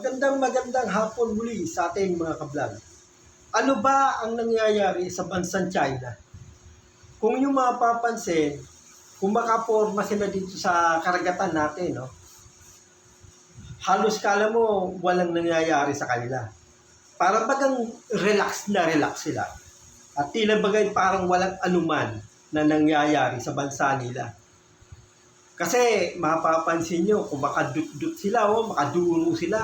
Magandang hapon muli sa ating mga kablog. Ano ba ang nangyayari sa bansang China? Kung yung mapapansin, kung makaporma sila dito sa karagatan natin, no? Halos kala mo walang nangyayari sa kanila. Para bagang relax sila. At tila bagay parang walang anuman na nangyayari sa bansa nila. Kasi mapapansin nyo, kung makadut-dut sila o makaduro sila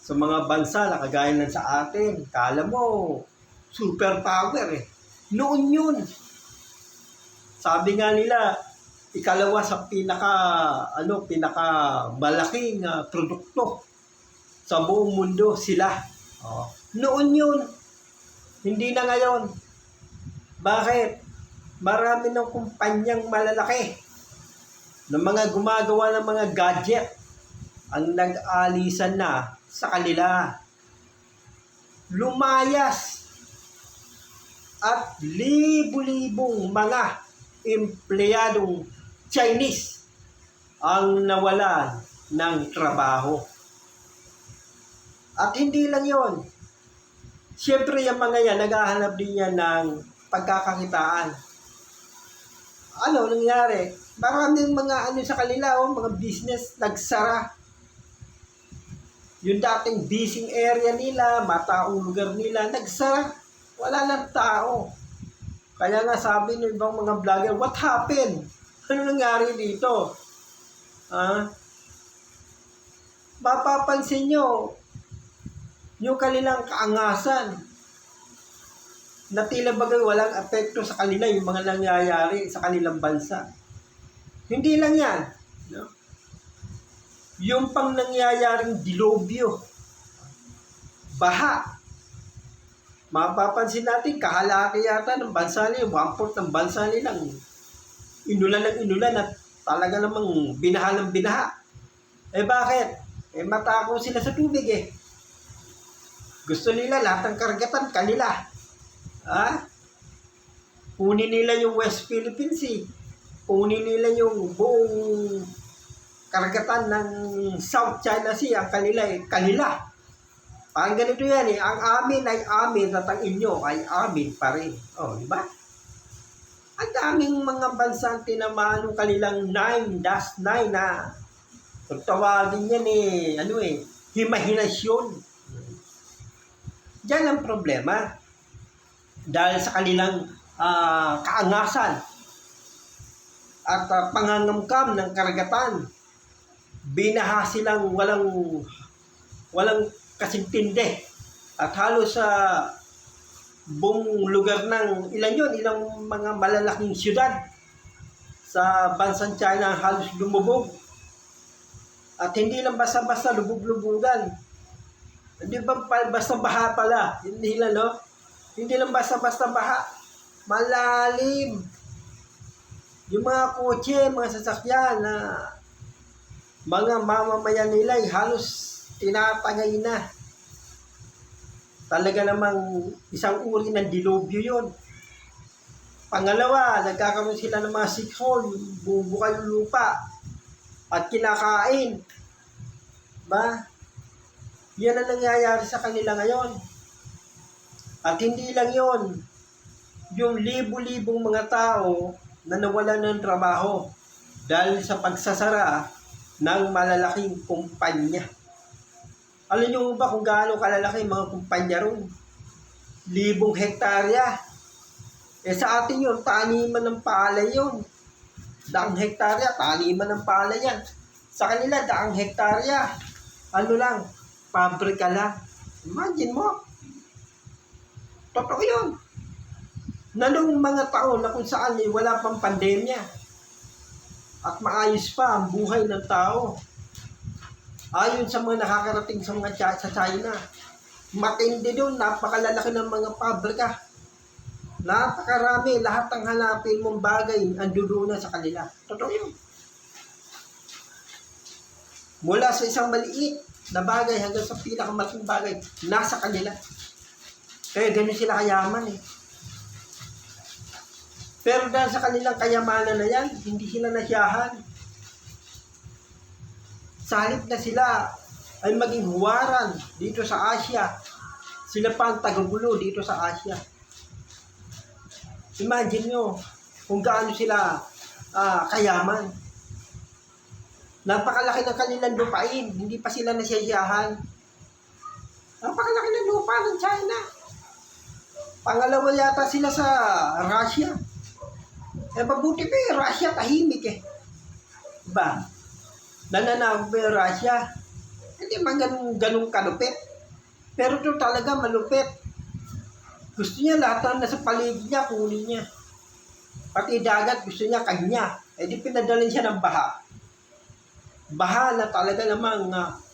sa mga bansa na kagaya ng sa atin, kala mo super power eh. Noon yun. Sabi nga nila, ikalawa sa pinaka malaking produkto sa buong mundo sila. Oh. Noon yun. Hindi na ngayon. Bakit? Marami ng kumpanyang malalaki ng mga gumagawa ng mga gadget ang nag-alisan na sa kanila. Lumayas at libu-libong mga empleyadong Chinese ang nawalan ng trabaho. At hindi lang yon. Siyempre yung mga yan, naghahanap din yan ng pagkakakitaan. Ano nangyari? Maraming mga sa kanila, mga business nagsara. Yung dating busy area nila, mataong lugar nila, nagsara. Wala ng tao. Kaya nga sabi ng ibang mga vlogger, what happened? Ano nangyari dito? Mapapansin nyo, yung kanilang kaangasan, na tila bagay walang apekto sa kanila yung mga nangyayari sa kanilang bansa. Hindi lang yan. No? Yung pang nangyayaring dilobyo, baha. Mapapansin natin, kahalaki yata ng bansa nila, 1/4 ng bansa nilang inulan at talaga namang binaha ng binaha. Eh bakit? Eh matako sila sa tubig eh. Gusto nila lahat ng karagatan kanila. Kunin nila yung West Philippine Sea. Kunin nila yung buong karagatan ng South China Sea. Ang kanila. Parang ganito yan eh. Ang amin ay amin at ang inyo ay amin pa rin. Di ba? Ang daming mga bansang tinamaan ng kanilang 9-9 na kung tawagin yan himahinasyon. Diyan ang problema. Dahil sa kanilang kaangasan at pangangamkam ng karagatan, binaha silang walang kasintindi at halos sa buong lugar ng ilang mga malalaking syudad sa bansang China halos lumubog. At hindi lang basta-basta lubog-lubugan. Hindi ba basta baha pala? Hindi lang, no? Hindi lang basta-basta baha. Malalim. Yung mga kotse, mga sasakyan na mga mamamayan nila ay halos tinatangay na. Talaga namang isang uri ng dilobyo yun. Pangalawa, nagkakaroon sila ng mga sinkhole, bubukal yung lupa at kinakain. Ba? Yan ang nangyayari sa kanila ngayon. At hindi lang yon, yung libu-libong mga tao na nawalan ng trabaho dahil sa pagsasara ng malalaking kumpanya. Alam nyo ba kung gaano kalalaki mga kumpanya ron? 1,000 hektarya. Sa atin yun, taniman ng palay yun. 100 hektarya, taniman ng palay yan. Sa kanila, 100 hektarya. Ano lang, pabrika lang. Imagine mo. Totoo yun. Nalong mga taon na kung saan wala pang pandemya at maayos pa ang buhay ng tao. Ayon sa mga nakakarating sa mga sa China, matindi doon, napakalalaki ng mga pabrika. Napakarami, lahat ng hanapin mong bagay, andudo na sa kanila. Totoo yun. Mula sa isang maliit na bagay hanggang sa pinakamalaking bagay, nasa kanila. Kaya ganun sila kayaman eh. Pero dahil sa kanilang kayamanan na yan, hindi sila nasiyahan. Sa halip na sila ay maging huwaran dito sa Asia. Sila pa ang tagagulo dito sa Asia. Imagine nyo kung gaano sila kayaman. Napakalaki ng kanilang lupain, hindi pa sila nasyayahan. Napakalaki ng lupa ng China. Pangalawa yata sila sa Russia. Mabuti pa yung Russia, tahimik eh. Diba? Nananakot pa yung Russia. Hindi man ganun kalupit. Pero ito talaga malupit. Gusto niya lahat na nasa paligid niya, kunin niya. Pati dagat, gusto niya kanya. Di pinadalan siya ng baha. Baha na talaga namang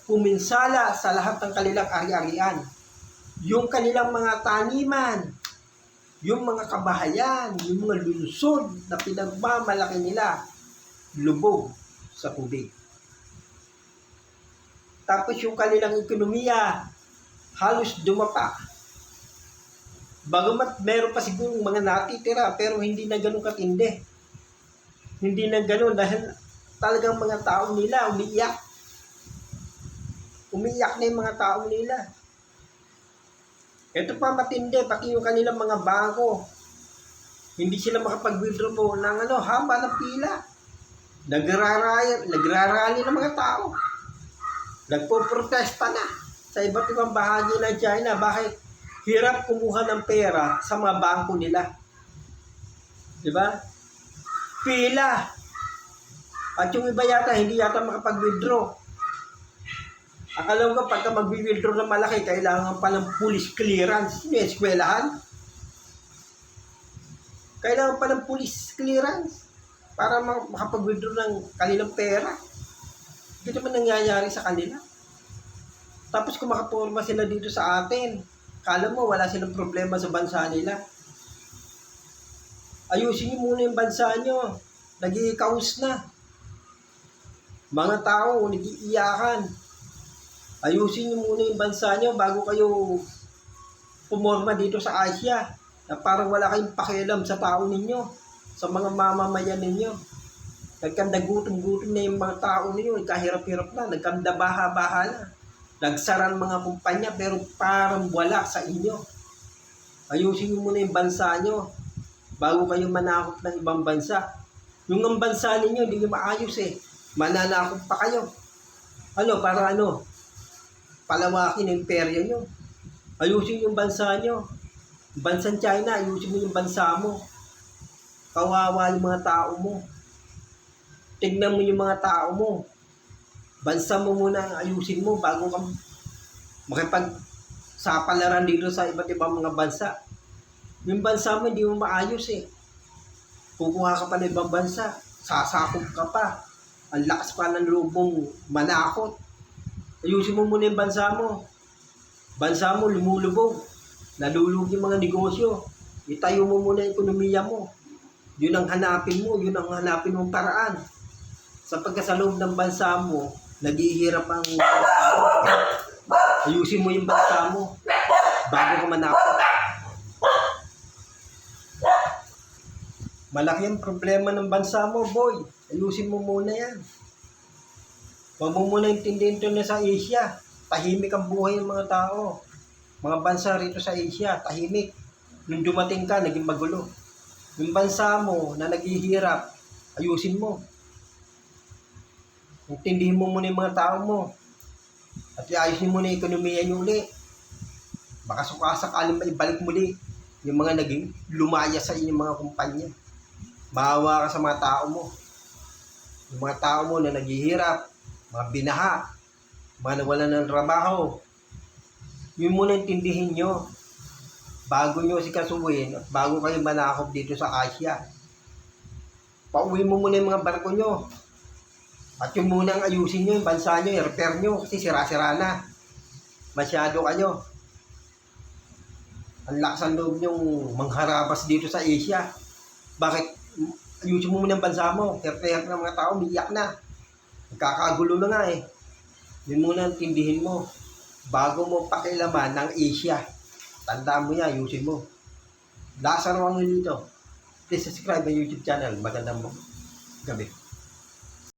puminsala sa lahat ng kanilang ari-arian. Yung kanilang mga taniman, yung mga kabahayan, yung mga lungsod na pinagmamalaki nila, lubog sa tubig. Tapos yung kanilang ekonomiya, halos dumapa. Bagamat meron pa siguro mga natitira, pero hindi na ganun katindi. Hindi na ganun dahil talagang mga tao nila umiiyak. Umiiyak na yung mga tao nila. Ito pa matindi, pati yung kanilang mga bangko. Hindi sila makapag-withdraw mo ng haba ng pila. Nagrarally ng mga tao. Nagpo-protesta na sa iba't ibang bahagi ng China. Bakit? Hirap kumuha ng pera sa mga bangko nila. Diba? Pila. At yung iba yata, hindi yata makapag-withdraw. Akala ko pagka mag-withdraw ng malaki, kailangan pa ng police clearance. Yung eskwelahan. Kailangan pa ng police clearance para makapag-withdraw ng kanilang pera. Ito man nangyayari sa kanila. Tapos kung makaporma sila dito sa atin, kala mo wala silang problema sa bansa nila. Ayusin niyo muna yung bansa nyo. Nag-i-kaos na. Mga tao, nag-iiyakan. Ayusin niyo muna yung bansa nyo bago kayo pumorma dito sa Asia. Na parang wala kayong pakialam sa tao ninyo. Sa mga mamamayan ninyo. Nagkanda gutom-gutom na yung mga tao ninyo. Kahirap-hirap na. Nagkanda baha-baha na. Nagsaran mga kumpanya pero parang wala sa inyo. Ayusin niyo muna yung bansa nyo bago kayo manakop ng ibang bansa. Yung ang bansa ninyo, hindi nyo maayos eh. Mananakop pa kayo. Para palawakin ang imperyo nyo. Ayusin yung bansa nyo. Bansang China, ayusin mo yung bansa mo. Kawawa yung mga tao mo. Tignan mo yung mga tao mo. Bansa mo muna ang ayusin mo bago ka makipagsapalaran dito sa iba't ibang mga bansa. Yung bansa mo hindi mo maayos eh. Kukuha ka pa ng ibang bansa, sasakop ka pa. Ang lakas pa ng lubong manakot. Ayusin mo muna yung bansa mo. Bansa mo lumulubog. Nalulugi yung mga negosyo. Itayo mo muna yung ekonomiya mo. Yun ang hanapin mo. Yun ang hanapin mong paraan. Sapagkat sa loob ng bansa mo, naghihirap ang tao. Ayusin mo yung bansa mo bago ka manakot. Malaki ang problema ng bansa mo, boy. Ayusin mo muna yan. Huwag mo muna intindihin ito na sa Asia. Tahimik ang buhay ng mga tao. Mga bansa rito sa Asia, tahimik. Nung dumating ka, naging magulo. Yung bansa mo na naghihirap, ayusin mo. Intindihin mo muna yung mga tao mo. At iayusin mo na yung ekonomiya nyo uli. Baka sakaling maibalik muli yung mga naging lumaya sa inyong mga kumpanya. Maawa ka sa mga tao mo. Yung mga tao mo na naghihirap, mga binaha, mga nawalan ng trabaho. Yun muna intindihin nyo bago nyo sikasuhin at bago kayo manakop dito sa Asia. Pauwi mo muna yung mga barko nyo. At yung munang ayusin nyo, yung bansa nyo, i-repair nyo kasi sira-sira na. Masyado kayo. Ang lakas ang loob nyong mangharabas dito sa Asia. Bakit? Ayusin mo muna yung bansa mo. Repair ng mga tao, umiiyak na. Nagkakagulo na nga eh. Yun muna ang tindihin mo. Bago mo pakilaman ng Asia. Tandaan mo yan, ayusin mo. Lazaro ang dito. Please subscribe my YouTube channel. Magandang gabi.